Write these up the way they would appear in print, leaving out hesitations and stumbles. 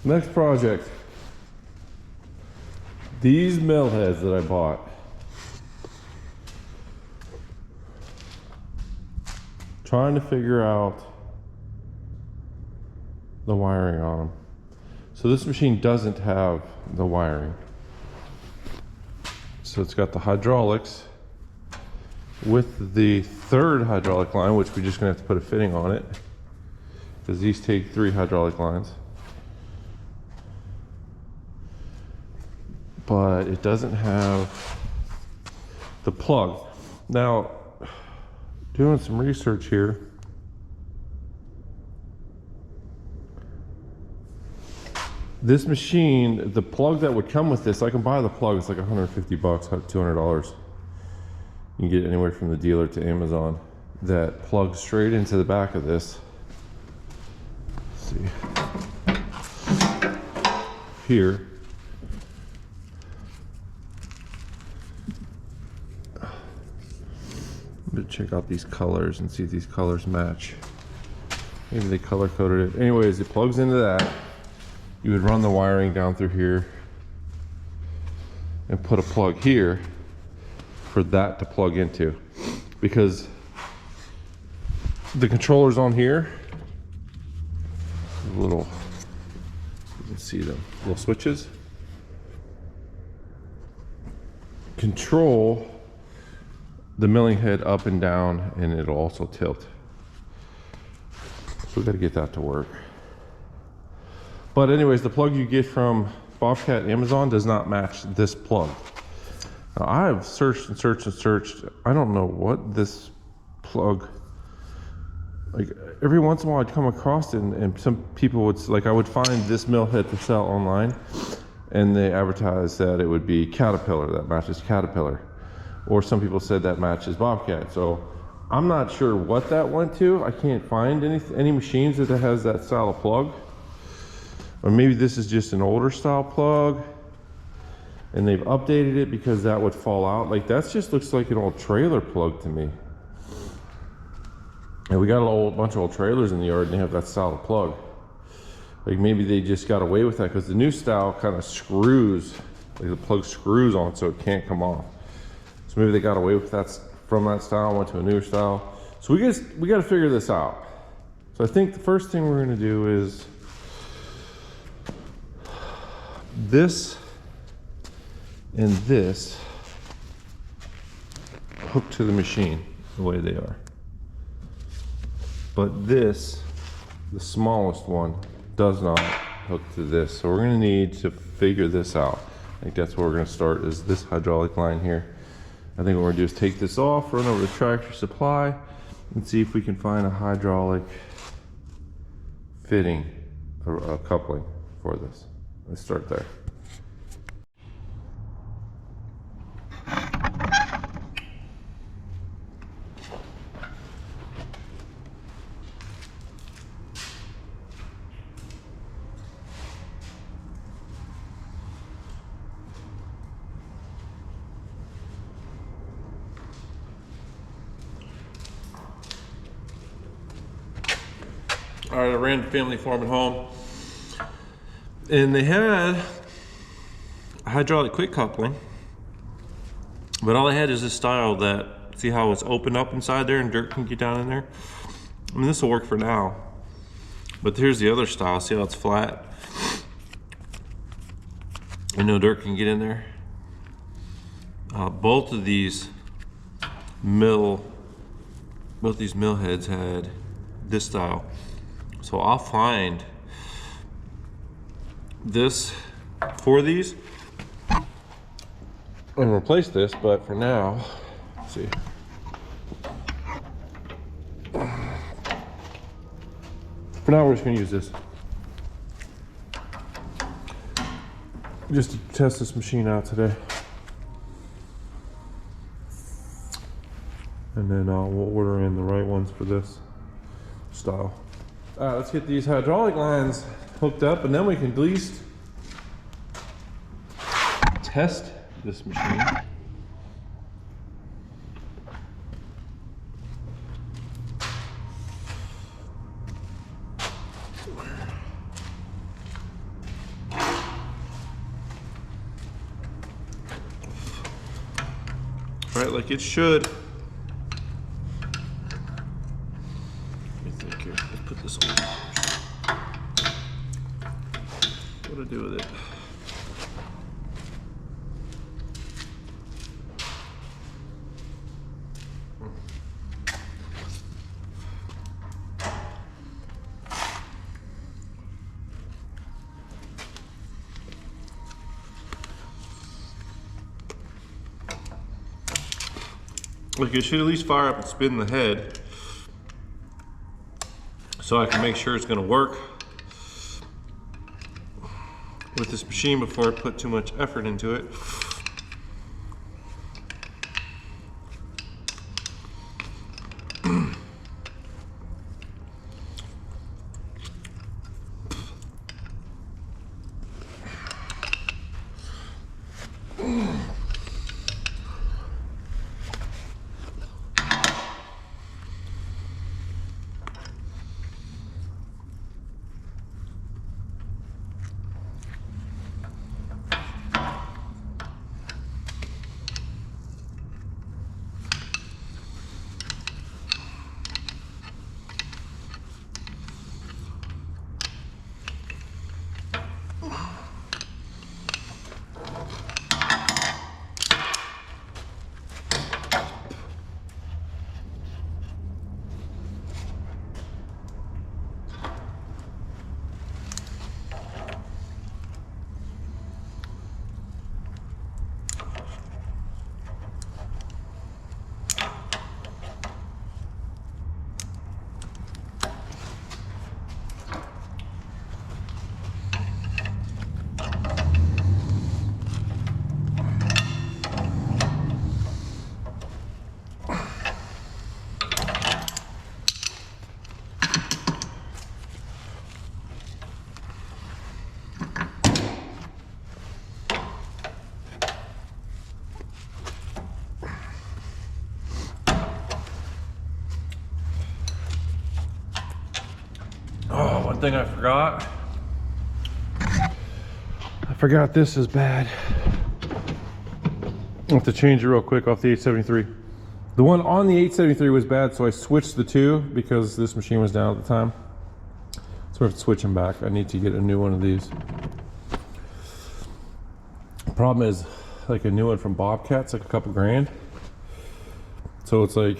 Next project. These mill heads that I bought. Trying to figure out the wiring on them. So this machine doesn't have the wiring. So it's got the hydraulics with the third hydraulic line, which we're just gonna have to put a fitting on it because these take 3 hydraulic lines. But it doesn't have the plug. Now, doing some research here, this machine, the plug that would come with this, I can buy the plug, it's like 150 bucks, $200. You can get it anywhere from the dealer to Amazon. That plugs straight into the back of this. Let's see. Here. I'm gonna check out these colors and see if these colors match. Maybe they color coded it. Anyways, it plugs into that. You would run the wiring down through here and put a plug here for that to plug into, because the controllers on here, little, you can see them, little switches, control the milling head up and down, and it'll also tilt. So we got to get that to work. But anyways, the plug you get from Bobcat and Amazon does not match this plug. Now, I've searched and searched and searched. I don't know what this plug, like every once in a while I'd come across it, and some people would, like I would find this mill head for sale online, and they advertised that it would be Caterpillar, that matches Caterpillar. Or some people said that matches Bobcat. So I'm not sure what that went to. I can't find any machines that has that style of plug. Or maybe this is just an older style plug and they've updated it because that would fall out. Like that just looks like an old trailer plug to me. And we got a bunch of old trailers in the yard and they have that style of plug. Like maybe they just got away with that because the new style kind of screws, like the plug screws on so it can't come off. So maybe they got away with that from that style, went to a new style. So we got to figure this out. So I think the first thing we're going to do is this and this hooked to the machine the way they are. But this, the smallest one, does not hook to this. So we're going to need to figure this out. I think that's where we're going to start, is this hydraulic line here. I think what we're going to do is take this off, run over to Tractor Supply, and see if we can find a hydraulic fitting, a coupling for this. Let's start there. All right, I ran to Family Farm at home, and they had a hydraulic quick coupling, but all they had is this style that, see how it's opened up inside there and dirt can get down in there? I mean, this will work for now, but here's the other style. See how it's flat and no dirt can get in there? Both these mill heads had this style. So I'll find this for these and replace this, but for now, let's see. For now, we're just gonna use this. Just to test this machine out today. And then we'll order in the right ones for this style. All right, let's get these hydraulic lines hooked up, and then we can at least test this machine. right, like it should. Let me think here. Let's put this on. What do I do with it? Like it should at least fire up and spin the head so I can make sure it's going to work with this machine before I put too much effort into it. One thing I forgot. I forgot this is bad. I have to change it real quick off the 873. The one on the 873 was bad, so I switched the two because this machine was down at the time. So I have to switch them back. I need to get a new one of these. The problem is, like a new one from Bobcat's like a couple grand. So it's like,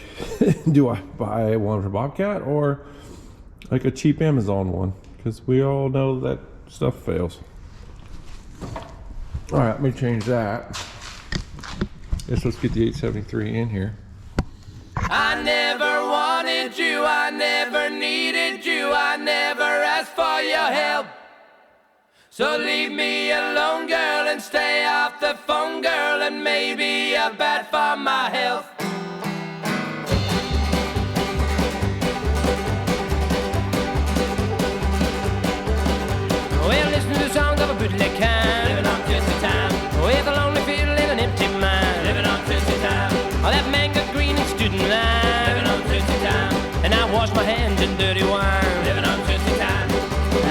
do I buy one from Bobcat or like a cheap Amazon one? Because we all know that stuff fails. All right, let me change that. Let's get the 873 in here. I never wanted you, I never needed you, I never asked for your help. So leave me alone, girl, and stay off the phone, girl, and maybe you're bad for my health. Well, listen to the songs of a bootleg kind, living on Tootsie time, with a lonely fiddle and an empty mind, living on Tootsie time. All that mango green and student line, living on Tootsie time. And I wash my hands in dirty wine, living on Tootsie time.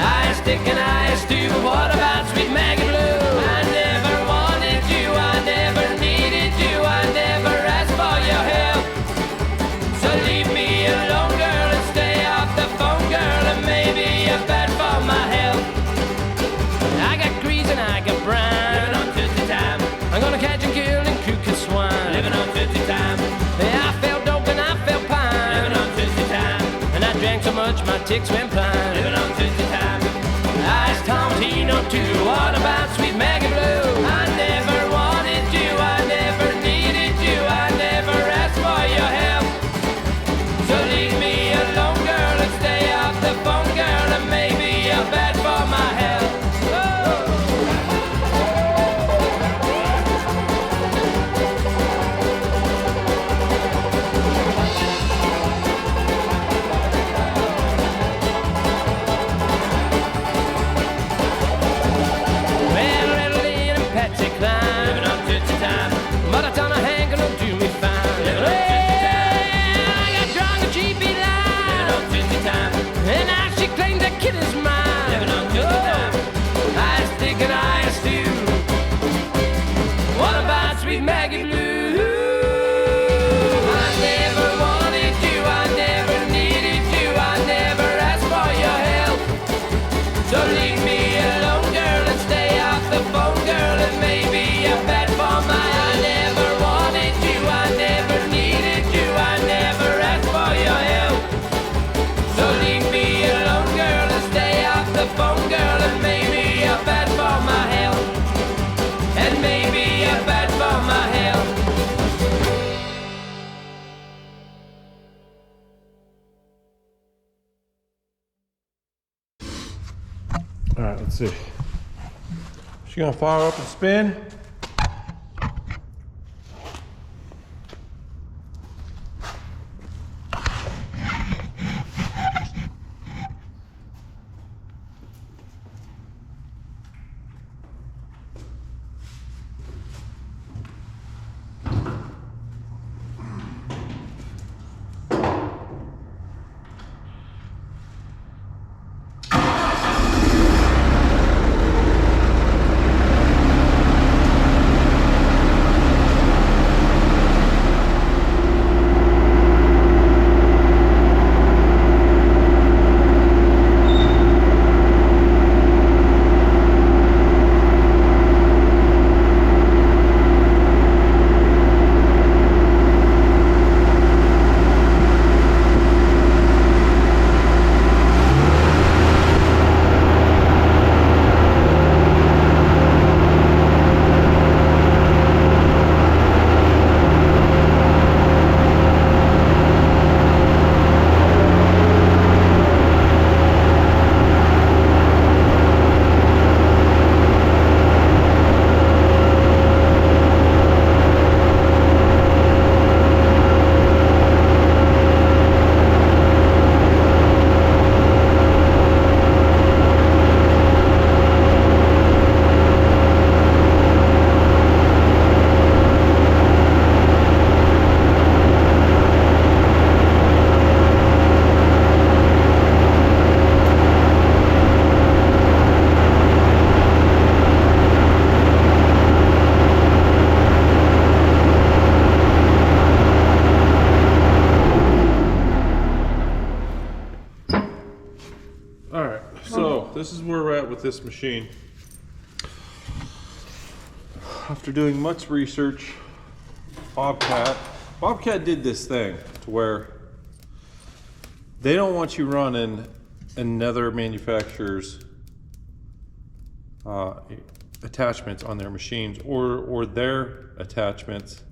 I stick and I stew, what about sweet Maggie Blue? I never wanted you, I never needed you, I never asked for your help. So leave me alone, girl, and stay off the phone, girl, and maybe you're bad for my health. I got grease and I got brine, living on Tootsie time. I'm gonna catch and kill and cook a swine, living on Tootsie time. Yeah, I felt dope and I felt pine, living on Tootsie time. And I drank so much my ticks went blind, living on Tootsie time. I asked Tomatino too, what about sweet Maggie Blue? I never wanted you, I never needed you, I never asked for your help. So leave me alone, girl, and stay off the phone, girl, and maybe you're bad for my health. Maggie Blue. Let's see. She gonna fire up and spin. This is where we're at with this machine. After doing much research, Bobcat did this thing to where they don't want you running another manufacturer's attachments on their machines or their attachments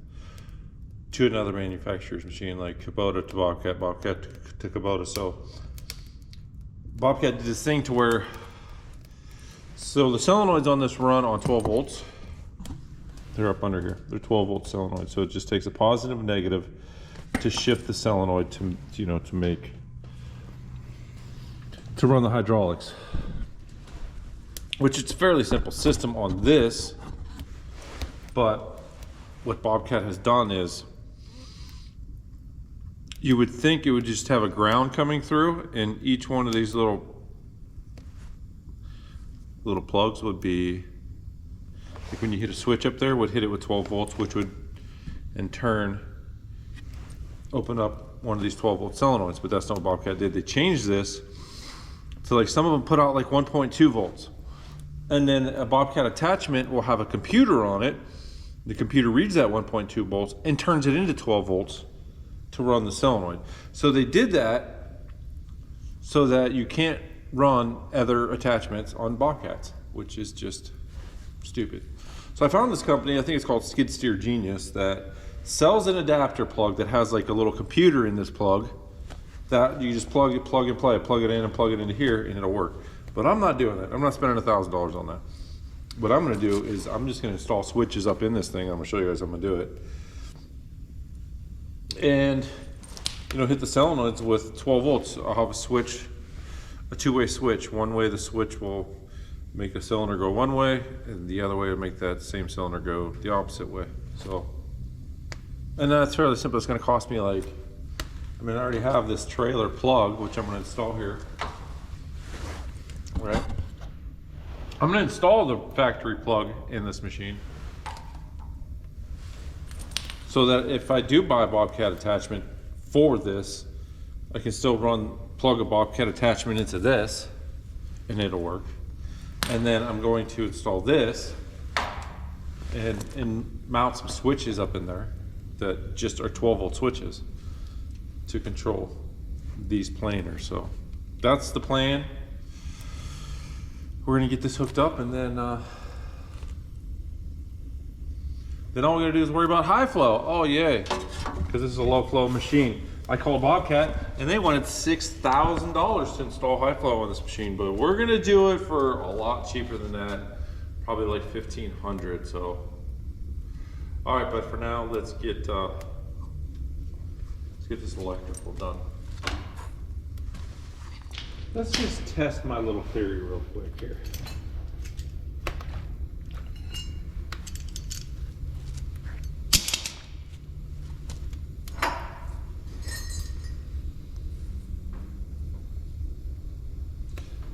to another manufacturer's machine, like Kubota to Bobcat, Bobcat to Kubota. So Bobcat did this thing to where, so the solenoids on this run on 12 volts. They're up under here. They're 12 volt solenoids. So it just takes a positive and negative to shift the solenoid to, you know, to run the hydraulics. Which it's a fairly simple system on this, but what Bobcat has done is, you would think it would just have a ground coming through, and each one of these little plugs would be, like when you hit a switch up there, would hit it with 12 volts, which would in turn open up one of these 12 volt solenoids. But that's not what Bobcat did. They changed this to, like, some of them put out like 1.2 volts. And then a Bobcat attachment will have a computer on it. The computer reads that 1.2 volts and turns it into 12 volts to run the solenoid. So they did that so that you can't run other attachments on Bobcats, which is just stupid. So I found this company, I think it's called Skid Steer Genius, that sells an adapter plug that has like a little computer in this plug that you just plug and play, plug it in and plug it into here, and it'll work. But I'm not doing that. I'm not spending $1,000 on that. What I'm gonna do is I'm just gonna install switches up in this thing. I'm gonna show you guys how I'm gonna do it. And, you know, hit the solenoids with 12 volts. I'll have a switch, a two-way switch. One way the switch will make a cylinder go one way, and the other way will make that same cylinder go the opposite way. So, and that's fairly simple. It's gonna cost me like, I mean, I already have this trailer plug, which I'm gonna install here. Right? I'm gonna install the factory plug in this machine so that if I do buy a Bobcat attachment for this, I can still plug a Bobcat attachment into this and it'll work. And then I'm going to install this and mount some switches up in there that just are 12 volt switches to control these planers. So that's the plan. We're gonna get this hooked up, and then all we gotta do is worry about high flow. Oh yay, because this is a low flow machine. I called Bobcat, and they wanted $6,000 to install high flow on this machine, but we're gonna do it for a lot cheaper than that, probably like $1,500. So, all right, but for now, let's get this electrical done. Let's just test my little theory real quick here.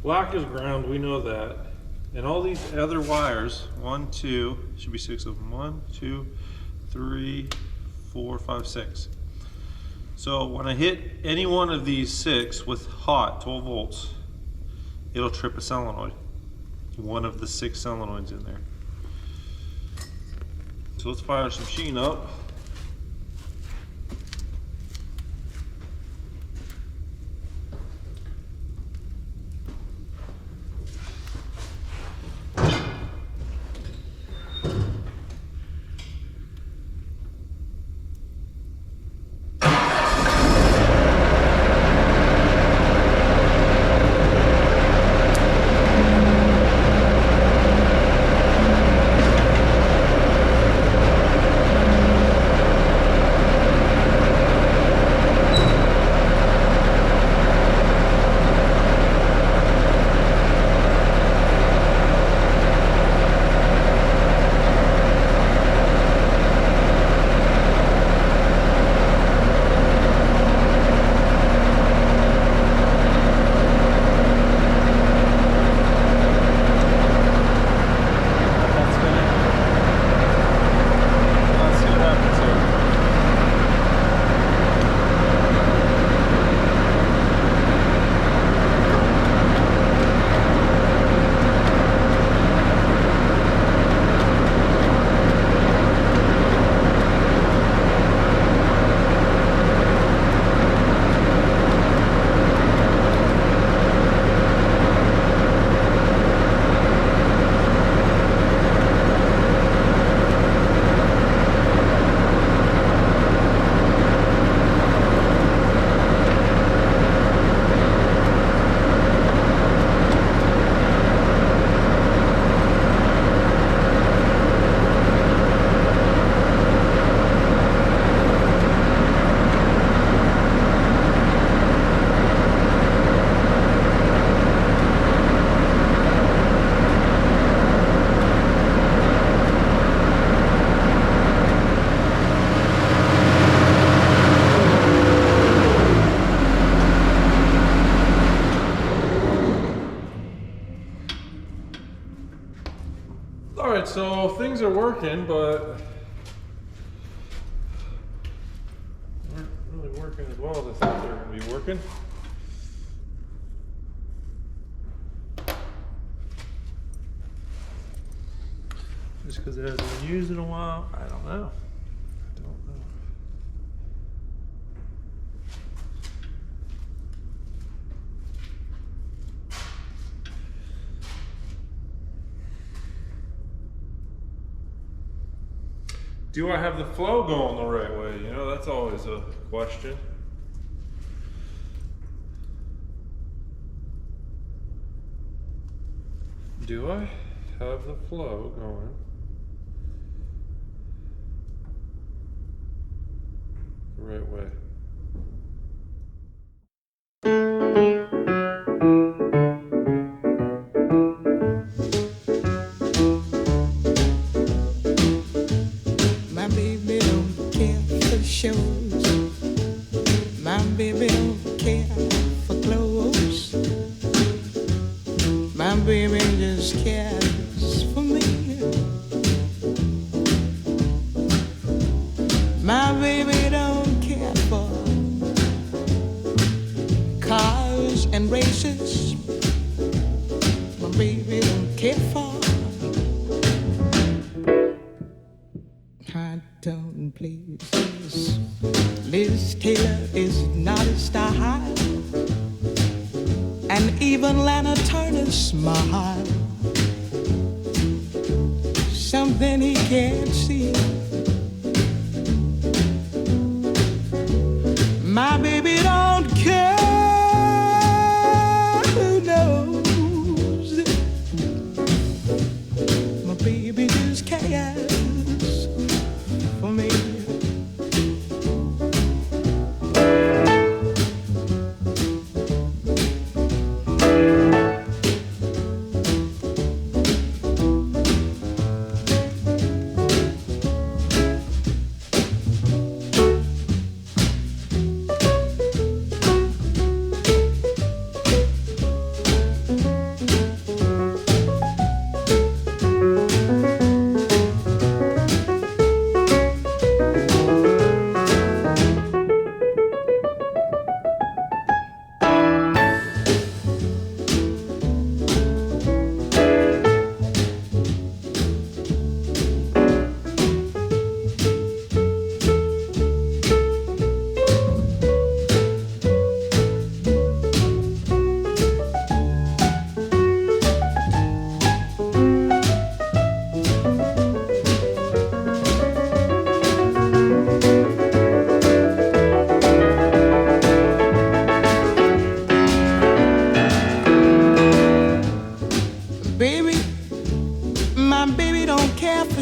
Black is ground, we know that. And all these other wires, 1, 2, should be 6 of them. 1, 2, 3, 4, 5, 6. So when I hit any one of these 6 with hot 12 volts, it'll trip a solenoid. One of the 6 solenoids in there. So let's fire some machine up. Alright, so things are working, but aren't really working as well as I thought they were going to be working. Just because it hasn't been used in a while, I don't know. Do I have the flow going the right way? You know, that's always a question. Do I have the flow going the right way? My baby don't care for clothes. My baby just cares for me. My baby don't care for cars and races. My baby don't care for hot dog places. Liz Taylor is not a style, and even Lana Turner's smile, something he can't see. My just cares for me.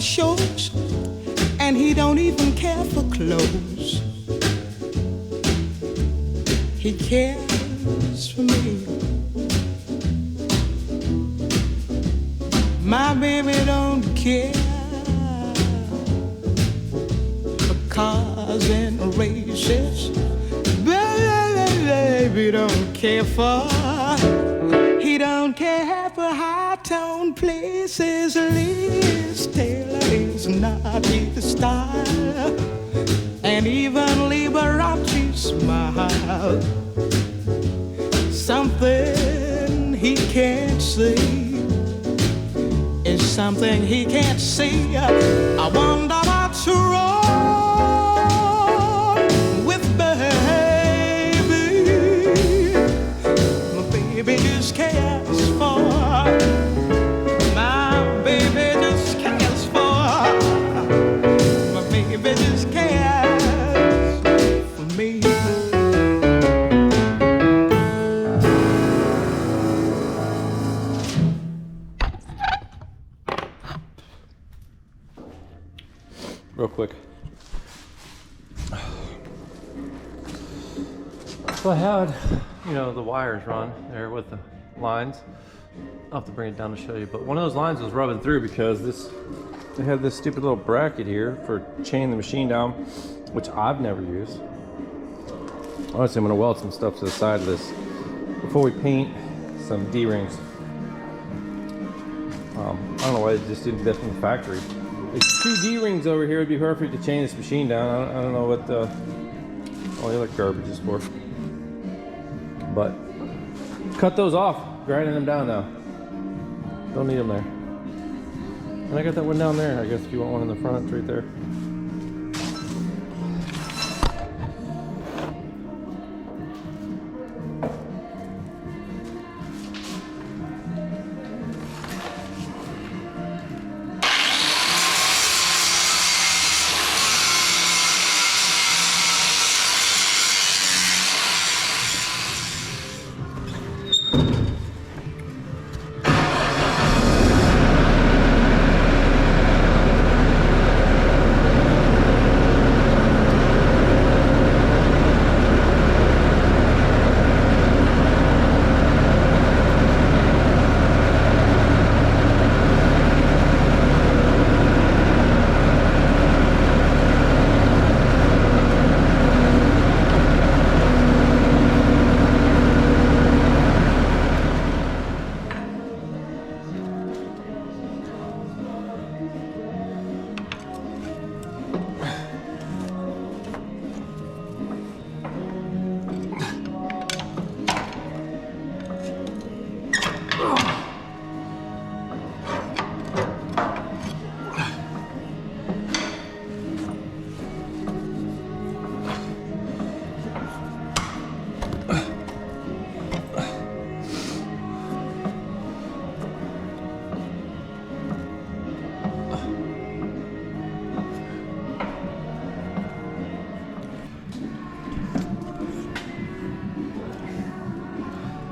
Shows, and he don't even care for clothes. He cares for me. My baby don't care for cars and races. Baby don't care for. He don't care for high-tone places. Liz Taylor is not his style, and even Liberace smile. Something he can't see is something he can't see. I wonder what's wrong with baby. My baby just cares for. My baby just cares for. My baby just cares for me. Real quick. So I had, the wires run there with the lines. I'll have to bring it down to show you, but one of those lines was rubbing through because they had this stupid little bracket here for chaining the machine down, which I've never used. Honestly, I'm gonna weld some stuff to the side of this before we paint some D-rings. I don't know why they just didn't get from the factory. It's 2 D-rings over here would be perfect to chain this machine down. I don't know what all the other garbage is for. But cut those off, grinding them down now. Don't need them there. And I got that one down there. I guess if you want one in the front, it's right there.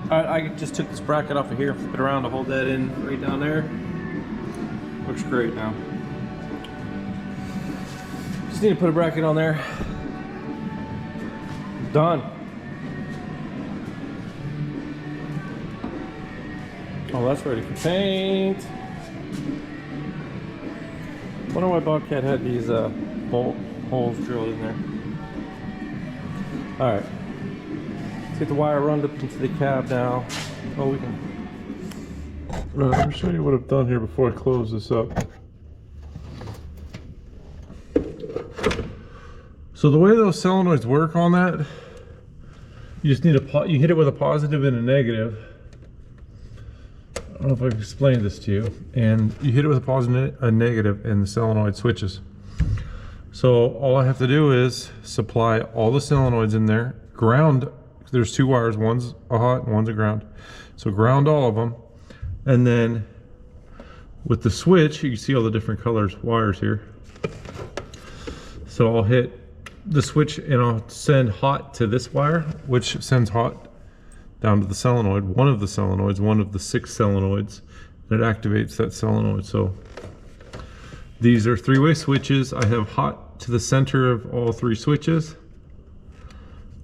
Alright, I just took this bracket off of here, flip it around to hold that in right down there. Looks great now. Just need to put a bracket on there. Done. Oh, that's ready for paint. Wonder why Bobcat had these holes drilled in there. All right, let's get the wire run up into the cab now. Oh, we can. Let me show you what I've done here before I close this up. So the way those solenoids work on that, you just need you hit it with a positive and a negative. I don't know if I've explained this to you. And you hit it with a positive and a negative and the solenoid switches. So all I have to do is supply all the solenoids in there, ground, there's two wires, one's a hot and one's a ground. So ground all of them. And then with the switch, you can see all the different colors wires here. So I'll hit the switch and I'll send hot to this wire, which sends hot down to the solenoid, one of the 6 solenoids, and it activates that solenoid. So these are 3-way switches. I have hot to the center of all 3 switches,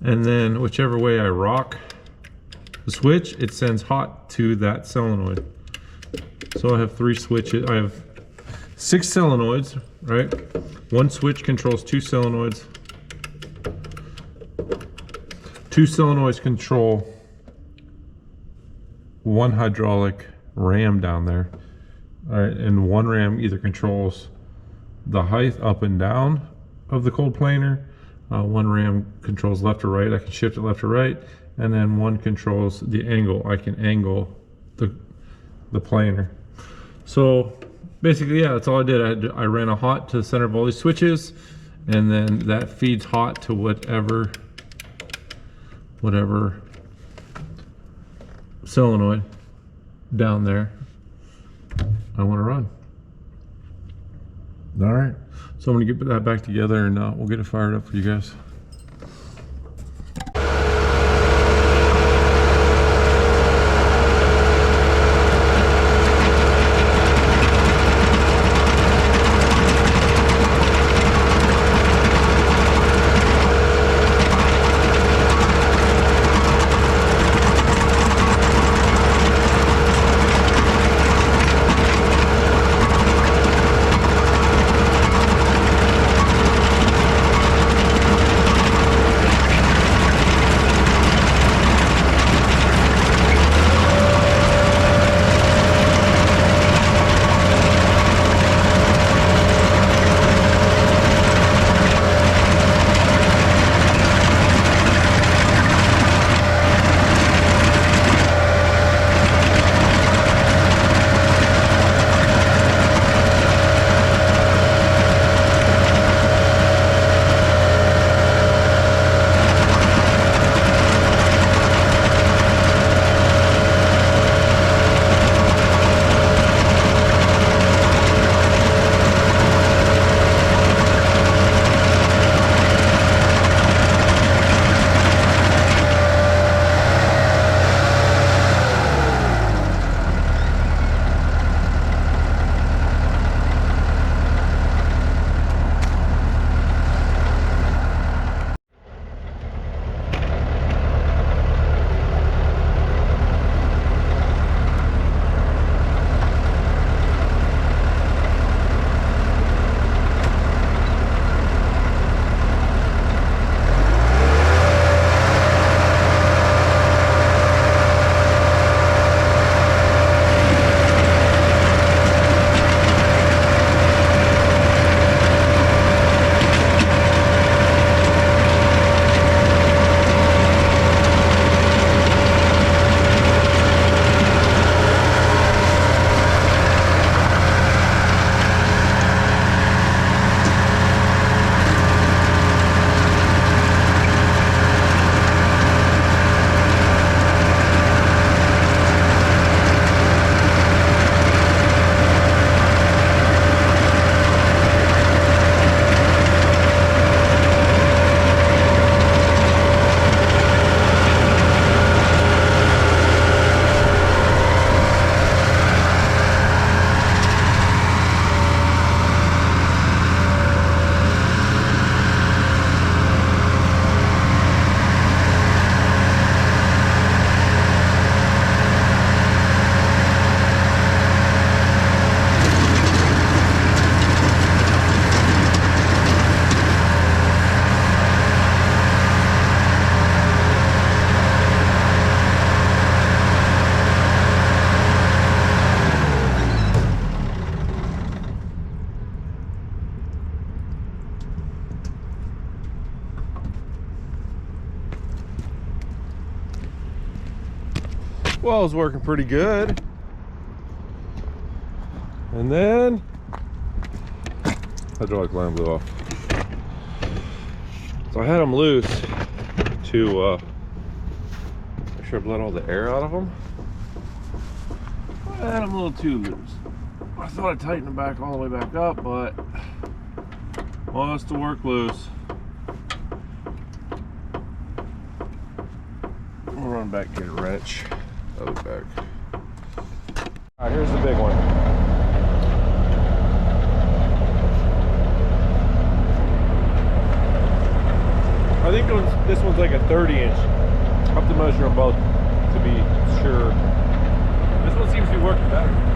and then whichever way I rock the switch, it sends hot to that solenoid. So I have 3 switches. I have 6 solenoids, right? One switch controls 2 solenoids. 2 solenoids control 1 hydraulic ram down there. All right, and 1 ram either controls the height up and down of the cold planer. 1 ram controls left or right. I can shift it left or right. And then 1 controls the angle. I can angle the planer. So basically, yeah, that's all I did. I ran a hot to the center of all these switches, and then that feeds hot to whatever solenoid down there I want to run. All right, so I'm gonna get that back together and we'll get it fired up for you guys. Well, it's working pretty good. And then hydraulic line blew off. So I had them loose to make sure I let all the air out of them. I had them a little too loose. I thought I tightened them back all the way back up, but wants to work loose. We'll run back, get a wrench. I'll be back. All right, here's the big one. I think this one's like a 30-inch. I have to measure them both to be sure. This one seems to be working better.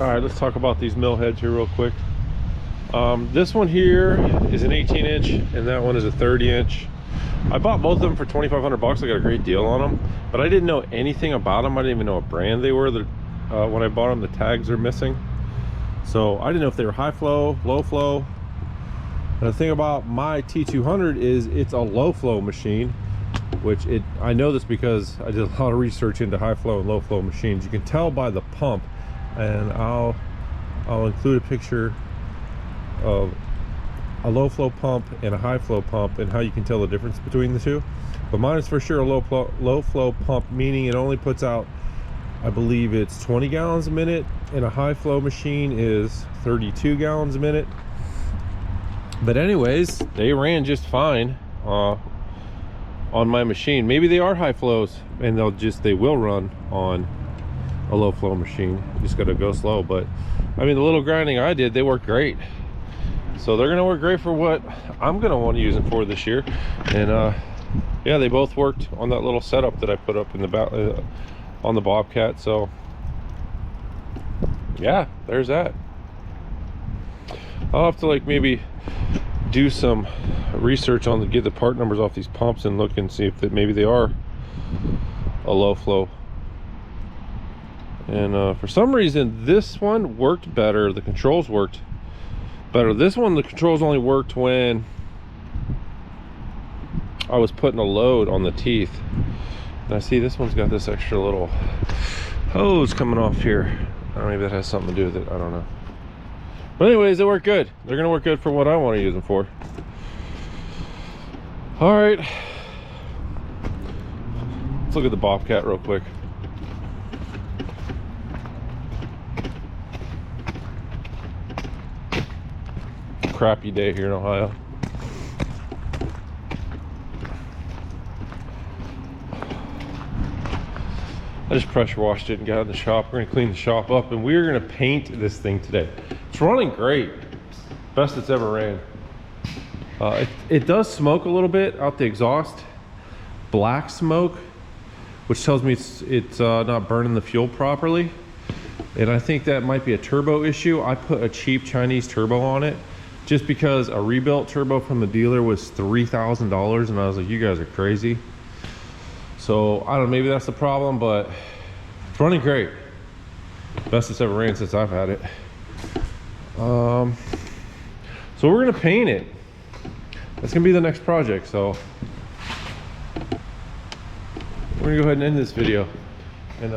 All right, let's talk about these mill heads here real quick. This one here is an 18-inch and that one is a 30-inch. I bought both of them for 2,500 bucks. I got a great deal on them, but I didn't know anything about them. I didn't even know what brand they were. When I bought them, the tags are missing, so I didn't know if they were high flow, low flow. And the thing about my T200 is it's a low flow machine, which I know this because I did a lot of research into high flow and low flow machines. You can tell by the pump, and I'll include a picture of a low flow pump and a high flow pump and how you can tell the difference between the two. But mine is for sure a low flow pump, meaning it only puts out, I believe it's 20 gallons a minute, and a high flow machine is 32 gallons a minute. But anyways, they ran just fine on my machine. Maybe they are high flows and they will run on a low flow machine. You just gotta go slow. But I mean, the little grinding I did, they work great. So they're gonna work great for what I'm gonna want to use them for this year. And yeah, they both worked on that little setup that I put up in the on the Bobcat. So yeah, there's that. I'll have to like maybe do some research on get the part numbers off these pumps and look and see if maybe they are a low flow. And for some reason this one worked better. The controls worked better. This one, the controls only worked when I was putting a load on the teeth. And I see this one's got this extra little hose coming off here. I don't know, maybe that has something to do with it, I don't know. But anyways, they work good. They're gonna work good for what I want to use them for. All right, let's look at the Bobcat real quick. Crappy day here in Ohio. I just pressure washed it and got it in the shop. We're gonna clean the shop up and we're gonna paint this thing today. It's running great. Best it's ever ran. It does smoke a little bit out the exhaust. Black smoke, which tells me it's not burning the fuel properly. And I think that might be a turbo issue. I put a cheap Chinese turbo on it just because a rebuilt turbo from the dealer was $3,000 and I was like, you guys are crazy. So I don't know, maybe that's the problem, but it's running great. Best it's ever ran since I've had it. So we're gonna paint it. That's gonna be the next project. So we're gonna go ahead and end this video and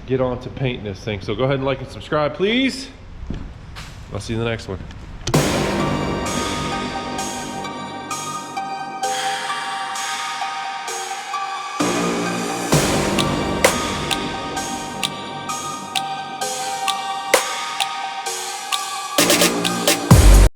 get on to painting this thing. So go ahead and like and subscribe, please. I'll see you in the next one.